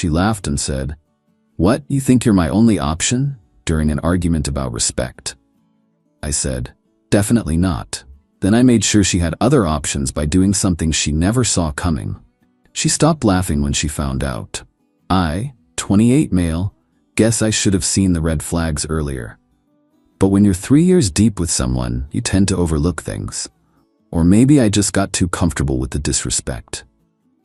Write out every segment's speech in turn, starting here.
She laughed and said, "What, you think you're my only option?" during an argument about respect. I said, "Definitely not." Then I made sure she had other options by doing something she never saw coming. She stopped laughing when she found out. I, 28 male, guess I should have seen the red flags earlier. But when you're 3 years deep with someone, you tend to overlook things. Or maybe I just got too comfortable with the disrespect.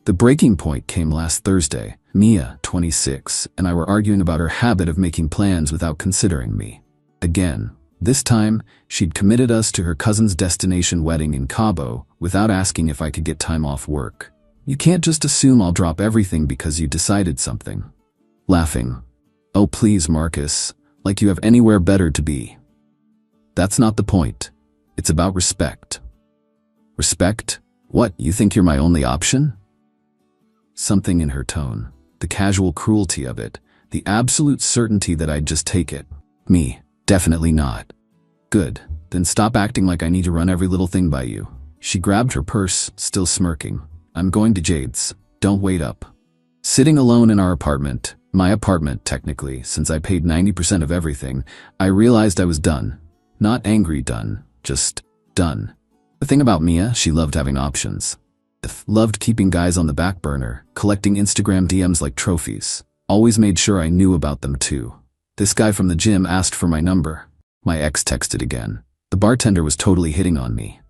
The breaking point came last Thursday. Mia, 26, and I were arguing about her habit of making plans without considering me. Again, this time, she'd committed us to her cousin's destination wedding in Cabo without asking if I could get time off work. You can't just assume I'll drop everything because you decided something. Laughing. "Oh please, Marcus, like you have anywhere better to be." That's not the point. It's about respect. Respect? What, you think you're my only option? Something in her tone, the casual cruelty of it, the absolute certainty that I'd just take it. Me, definitely not. Good, then stop acting like I need to run every little thing by you. She grabbed her purse, still smirking. "I'm going to Jade's, don't wait up." Sitting alone in our apartment, my apartment technically, since I paid 90% of everything, I realized I was done. Not angry done, just done. The thing about Mia, she loved having options. Loved keeping guys on the back burner, collecting Instagram DMs like trophies. Always made sure I knew about them too. This guy from the gym asked for my number. My ex texted again. The bartender was totally hitting on me.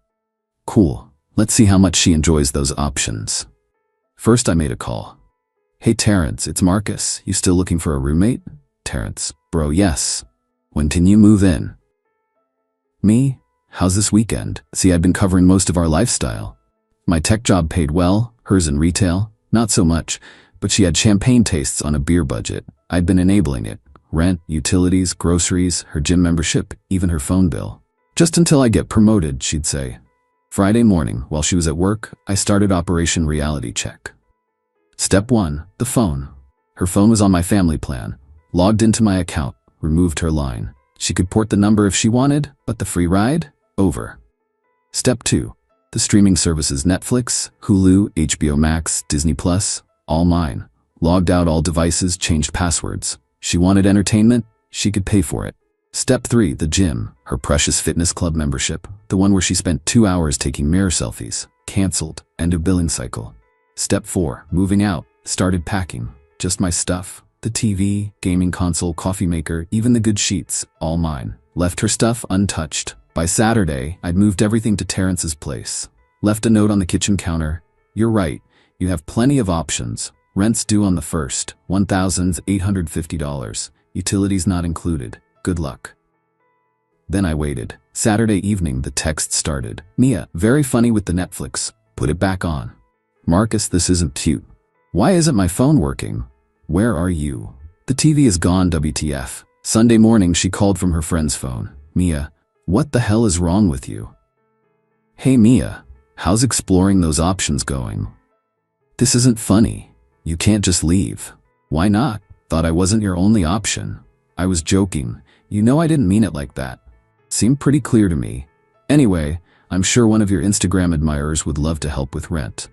Cool, let's see how much she enjoys those options. First I made a call. "Hey Terrence, it's Marcus. You still looking for a roommate?" Terrence, "Bro, yes. When can you move in?" Me? "How's this weekend?" See, I'd been covering most of our lifestyle. My tech job paid well, hers in retail, not so much, but she had champagne tastes on a beer budget. I'd been enabling it. Rent, utilities, groceries, her gym membership, even her phone bill. "Just until I get promoted," she'd say. Friday morning, while she was at work, I started Operation Reality Check. Step 1, the phone. Her phone was on my family plan. Logged into my account, removed her line. She could port the number if she wanted, but the free ride? Over. Step 2. The streaming services Netflix, Hulu, HBO Max, Disney Plus, all mine. Logged out all devices, changed passwords. She wanted entertainment, she could pay for it. Step 3, the gym, her precious fitness club membership, the one where she spent 2 hours taking mirror selfies, canceled, end of billing cycle. Step 4, moving out, started packing, just my stuff. The TV, gaming console, coffee maker, even the good sheets, all mine. Left her stuff untouched. By Saturday, I'd moved everything to Terrence's place. Left a note on the kitchen counter. "You're right, you have plenty of options. Rent's due on the 1st, $1,850. Utilities not included. Good luck." Then I waited. Saturday evening, the text started. "Mia, very funny with the Netflix. Put it back on." "Marcus, this isn't cute. Why isn't my phone working? Where are you?" "The TV is gone, WTF." Sunday morning, she called from her friend's phone. "Mia, what the hell is wrong with you?" "Hey Mia, how's exploring those options going?" "This isn't funny. You can't just leave." "Why not? Thought I wasn't your only option." "I was joking. You know I didn't mean it like that." "Seemed pretty clear to me. Anyway, I'm sure one of your Instagram admirers would love to help with rent."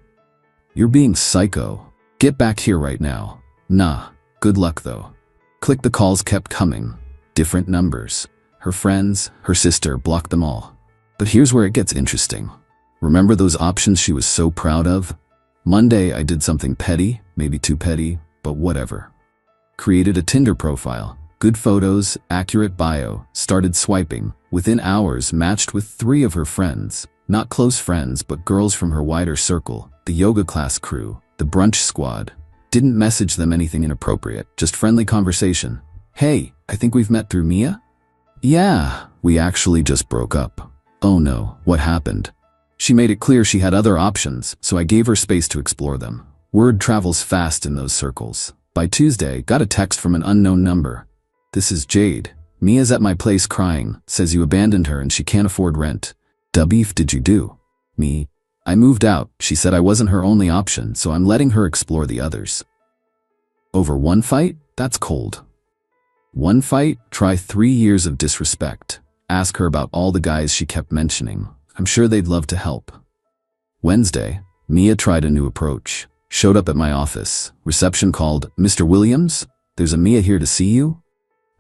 "You're being psycho. Get back here right now." "Nah, good luck though." Click. The calls kept coming. Different numbers. Her friends, her sister, blocked them all. But here's where it gets interesting. Remember those options she was so proud of? Monday, I did something petty, maybe too petty, but whatever. Created a Tinder profile, good photos, accurate bio, started swiping. Within hours, matched with 3 of her friends. Not close friends, but girls from her wider circle, the yoga class crew, the brunch squad. Didn't message them anything inappropriate, just friendly conversation. "Hey, I think we've met through Mia?" "Yeah, we actually just broke up." "Oh no, what happened?" She made it clear she had other options, so I gave her space to explore them. Word travels fast in those circles. By Tuesday, got a text from an unknown number. "This is Jade. Mia's at my place crying, says you abandoned her and she can't afford rent. Wbeef did you do?" Me. "I moved out. She said I wasn't her only option, so I'm letting her explore the others." Over one fight? That's cold. One fight? Try 3 years of disrespect. Ask her about all the guys she kept mentioning. I'm sure they'd love to help. Wednesday, Mia tried a new approach. Showed up at my office. Reception called, "Mr. Williams? There's a Mia here to see you."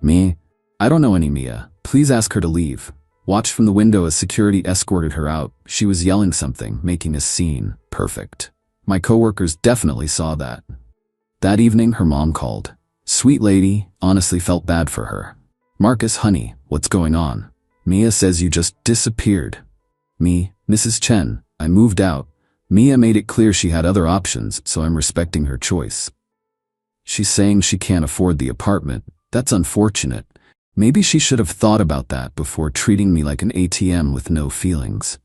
Me? I don't know any Mia. Please ask her to leave. Watched from the window as security escorted her out. She was yelling something, making a scene. Perfect. My coworkers definitely saw that. That evening, her mom called. Sweet lady, honestly felt bad for her. "Marcus, honey, what's going on? Mia says you just disappeared." Me, "Mrs. Chen, I moved out. Mia made it clear she had other options, so I'm respecting her choice. She's saying she can't afford the apartment. That's unfortunate. Maybe she should have thought about that before treating me like an ATM with no feelings.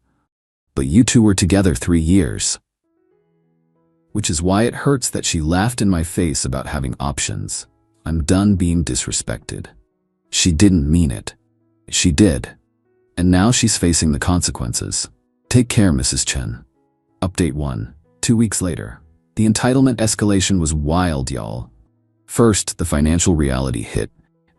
But you two were together 3 years. Which is why it hurts that she laughed in my face about having options. I'm done being disrespected. She didn't mean it. She did. And now she's facing the consequences. Take care, Mrs. Chen." Update 1. 2 weeks later. The entitlement escalation was wild, y'all. First, the financial reality hit.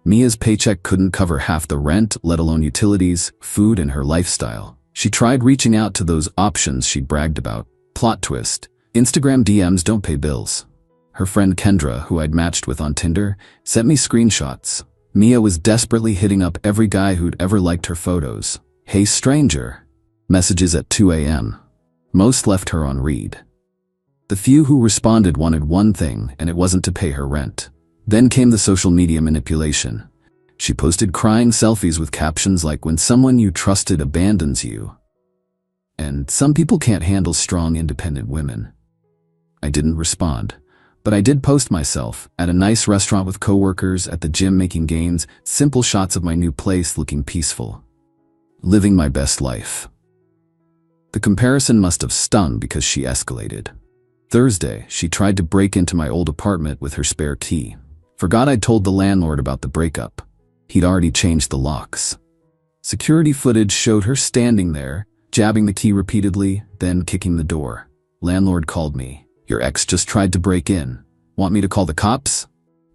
Mia's paycheck couldn't cover half the rent, let alone utilities, food, and her lifestyle. She tried reaching out to those options she'd bragged about. Plot twist. Instagram DMs don't pay bills. Her friend Kendra, who I'd matched with on Tinder, sent me screenshots. Mia was desperately hitting up every guy who'd ever liked her photos. "Hey stranger." Messages at 2 a.m. Most left her on read. The few who responded wanted one thing, and it wasn't to pay her rent. Then came the social media manipulation. She posted crying selfies with captions like, "When someone you trusted abandons you." And some people can't handle strong, independent women. I didn't respond. But I did post myself at a nice restaurant with coworkers, at the gym making gains, simple shots of my new place looking peaceful. Living my best life. The comparison must have stung because she escalated. Thursday, she tried to break into my old apartment with her spare key. Forgot I'd told the landlord about the breakup. He'd already changed the locks. Security footage showed her standing there, jabbing the key repeatedly, then kicking the door. Landlord called me. "Your ex just tried to break in. Want me to call the cops?"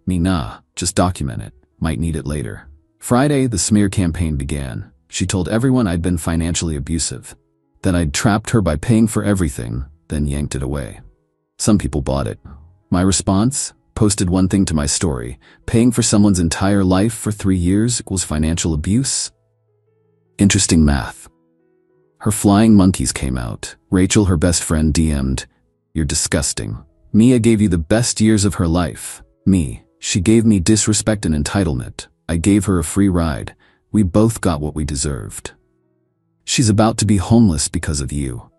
Me, "Nah, just document it. Might need it later." Friday, the smear campaign began. She told everyone I'd been financially abusive, that I'd trapped her by paying for everything, then yanked it away. Some people bought it. My response? Posted one thing to my story. Paying for someone's entire life for 3 years equals financial abuse? Interesting math. Her flying monkeys came out. Rachel, her best friend, DM'd, "You're disgusting. Mia gave you the best years of her life." Me, "She gave me disrespect and entitlement. I gave her a free ride. We both got what we deserved. She's about to be homeless because of you.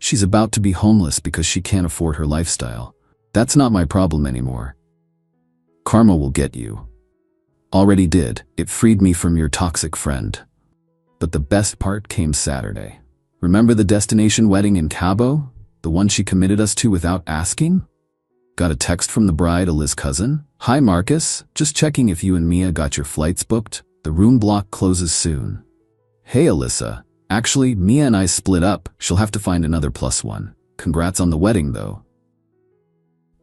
She's about to be homeless because she can't afford her lifestyle. That's not my problem anymore. Karma will get you. Already did. It freed me from your toxic friend." But the best part came Saturday. Remember the destination wedding in Cabo? The one she committed us to without asking? Got a text from the bride, Liz cousin. "Hi Marcus, just checking if you and Mia got your flights booked. The room block closes soon." "Hey Alyssa, actually Mia and I split up. She'll have to find another +1. Congrats on the wedding though."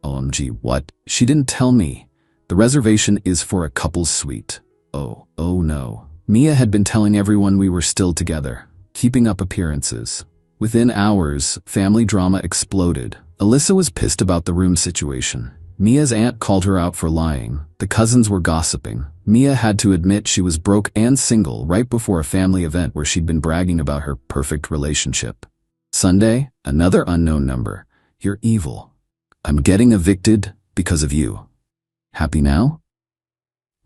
OMG, what? She didn't tell me. The reservation is for a couple's suite. Oh no. Mia had been telling everyone we were still together, keeping up appearances. Within hours, family drama exploded. Alyssa was pissed about the room situation. Mia's aunt called her out for lying. The cousins were gossiping. Mia had to admit she was broke and single right before a family event where she'd been bragging about her perfect relationship. Sunday, another unknown number. "You're evil. I'm getting evicted because of you. Happy now?"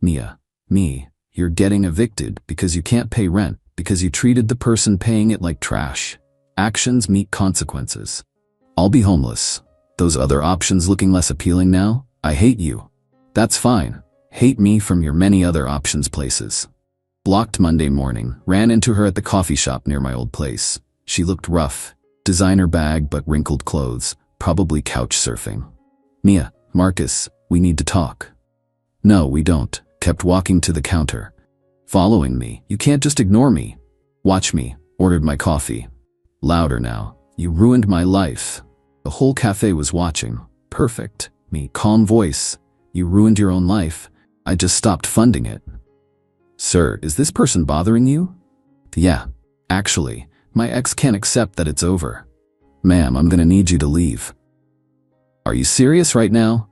Mia, "Me, you're getting evicted because you can't pay rent, because you treated the person paying it like trash. Actions meet consequences. I'll be homeless. Those other options looking less appealing now? I hate you. That's fine. Hate me from your many other options places." Blocked Monday morning. Ran into her at the coffee shop near my old place. She looked rough. Designer bag but wrinkled clothes. Probably couch surfing. "Mia, Marcus, we need to talk." "No, we don't." Kept walking to the counter. Following me. "You can't just ignore me." "Watch me." Ordered my coffee. Louder now. "You ruined my life." The whole cafe was watching. Perfect. Me, calm voice. "You ruined your own life. I just stopped funding it." "Sir, is this person bothering you?" "Yeah. Actually, my ex can't accept that it's over." "Ma'am, I'm gonna need you to leave." Are you serious right now?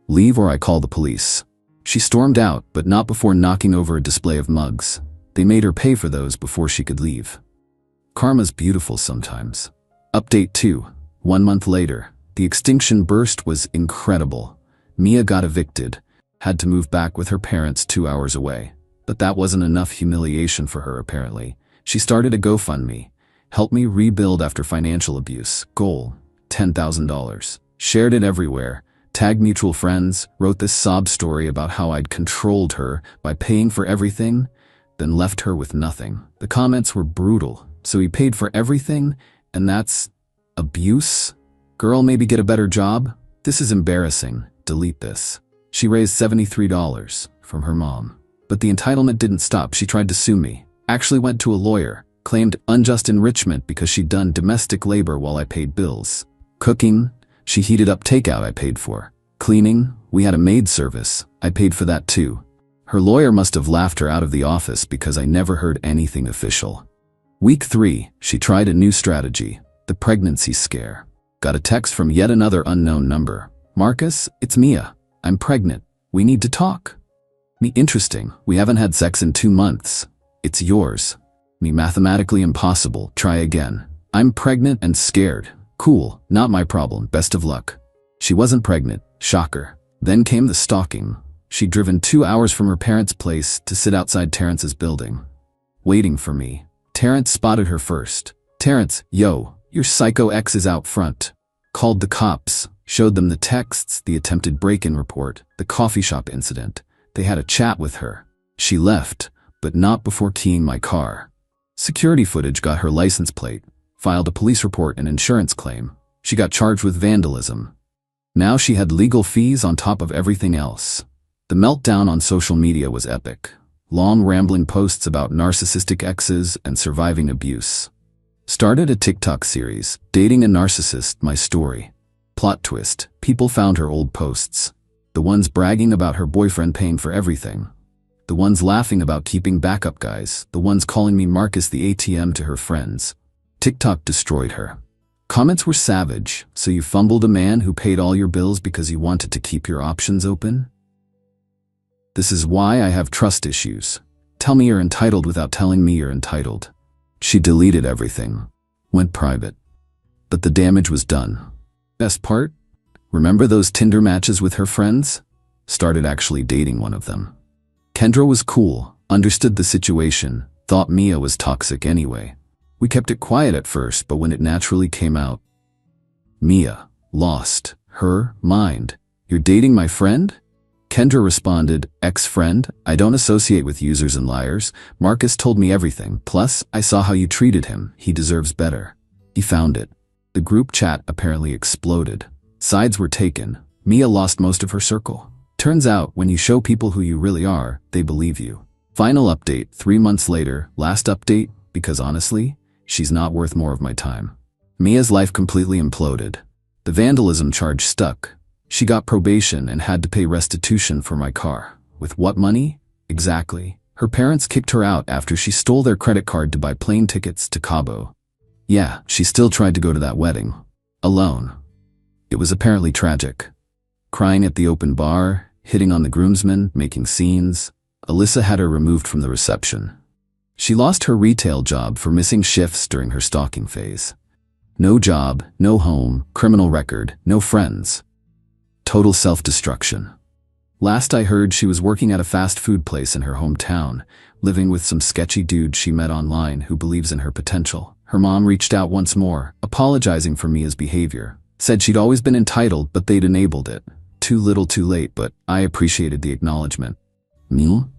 Leave or I call the police. She stormed out, but not before knocking over a display of mugs. They made her pay for those before she could leave. Karma's beautiful sometimes. Update 2. 1 month later. The extinction burst was incredible. Mia got evicted, had to move back with her parents 2 hours away. But that wasn't enough humiliation for her apparently. She started a GoFundMe. Help me rebuild after financial abuse. Goal, $10,000. Shared it everywhere. Tagged mutual friends, wrote this sob story about how I'd controlled her by paying for everything, then left her with nothing. The comments were brutal. So he paid for everything, and that's abuse? Girl, maybe get a better job? This is embarrassing. Delete this. She raised $73 from her mom. But the entitlement didn't stop. She tried to sue me. Actually went to a lawyer. Claimed unjust enrichment because she'd done domestic labor while I paid bills. Cooking, she heated up takeout I paid for. Cleaning, we had a maid service. I paid for that too. Her lawyer must have laughed her out of the office because I never heard anything official. Week 3, she tried a new strategy. The pregnancy scare. Got a text from yet another unknown number. Marcus, it's Mia. I'm pregnant. We need to talk. Me, interesting. We haven't had sex in 2 months. It's yours. Me, mathematically impossible. Try again. I'm pregnant and scared. Cool, not my problem. Best of luck. She wasn't pregnant. Shocker. Then came the stalking. She'd driven 2 hours from her parents' place to sit outside Terrence's building, waiting for me. Terrence spotted her first. Terrence, yo, your psycho ex is out front. Called the cops, showed them the texts, the attempted break-in report, the coffee shop incident. They had a chat with her. She left, but not before keying my car. Security footage got her license plate, filed a police report and insurance claim. She got charged with vandalism. Now she had legal fees on top of everything else. The meltdown on social media was epic. Long rambling posts about narcissistic exes and surviving abuse. Started a TikTok series, Dating a Narcissist, My Story. Plot twist, people found her old posts. The ones bragging about her boyfriend paying for everything. The ones laughing about keeping backup guys. The ones calling me Marcus the ATM to her friends. TikTok destroyed her. Comments were savage. So you fumbled a man who paid all your bills because you wanted to keep your options open? This is why I have trust issues. Tell me you're entitled without telling me you're entitled. She deleted everything. Went private. But the damage was done. Best part? Remember those Tinder matches with her friends? Started actually dating one of them. Kendra was cool, understood the situation, thought Mia was toxic anyway. We kept it quiet at first, but when it naturally came out, Mia lost her mind. You're dating my friend? Kendra responded, ex-friend, I don't associate with users and liars. Marcus told me everything. Plus, I saw how you treated him. He deserves better. He found it. The group chat apparently exploded. Sides were taken. Mia lost most of her circle. Turns out, when you show people who you really are, they believe you. Final update, 3 months later. Last update, because honestly, she's not worth more of my time. Mia's life completely imploded. The vandalism charge stuck. She got probation and had to pay restitution for my car. With what money? Exactly. Her parents kicked her out after she stole their credit card to buy plane tickets to Cabo. Yeah, she still tried to go to that wedding. Alone. It was apparently tragic. Crying at the open bar, hitting on the groomsmen, making scenes. Alyssa had her removed from the reception. She lost her retail job for missing shifts during her stalking phase. No job, no home, criminal record, no friends. Total self-destruction. Last I heard, she was working at a fast food place in her hometown, living with some sketchy dude she met online who believes in her potential. Her mom reached out once more, apologizing for Mia's behavior. Said she'd always been entitled, but they'd enabled it. Too little too late, but I appreciated the acknowledgement. Mia?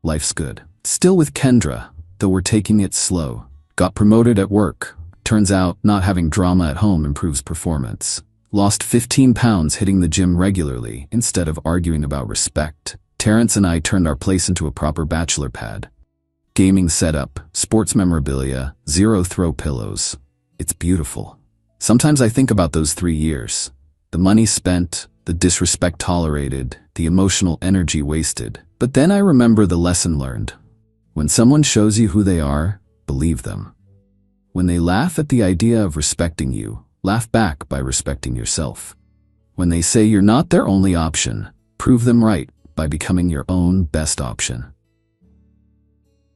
Life's good. Still with Kendra, though we're taking it slow. Got promoted at work. Turns out, not having drama at home improves performance. Lost 15 pounds hitting the gym regularly instead of arguing about respect. Terrence and I turned our place into a proper bachelor pad. Gaming setup, sports memorabilia, 0 throw pillows. It's beautiful. Sometimes I think about those 3 years. The money spent, the disrespect tolerated, the emotional energy wasted. But then I remember the lesson learned. When someone shows you who they are, believe them. When they laugh at the idea of respecting you, Laugh back by respecting yourself. When they say you're not their only option, prove them right by becoming your own best option.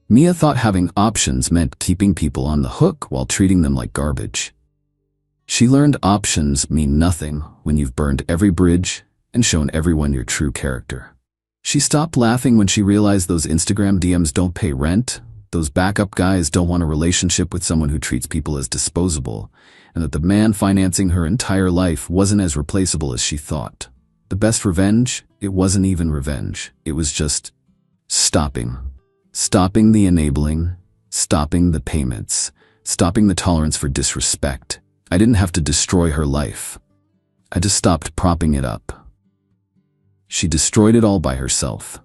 Mia thought having options meant keeping people on the hook while treating them like garbage. She learned options mean nothing when you've burned every bridge and shown everyone your true character. She stopped laughing when she realized those Instagram DMs don't pay rent, those backup guys don't want a relationship with someone who treats people as disposable, and that the man financing her entire life wasn't as replaceable as she thought. The best revenge? It wasn't even revenge. It was just stopping. Stopping the enabling, stopping the payments, stopping the tolerance for disrespect. I didn't have to destroy her life. I just stopped propping it up. She destroyed it all by herself.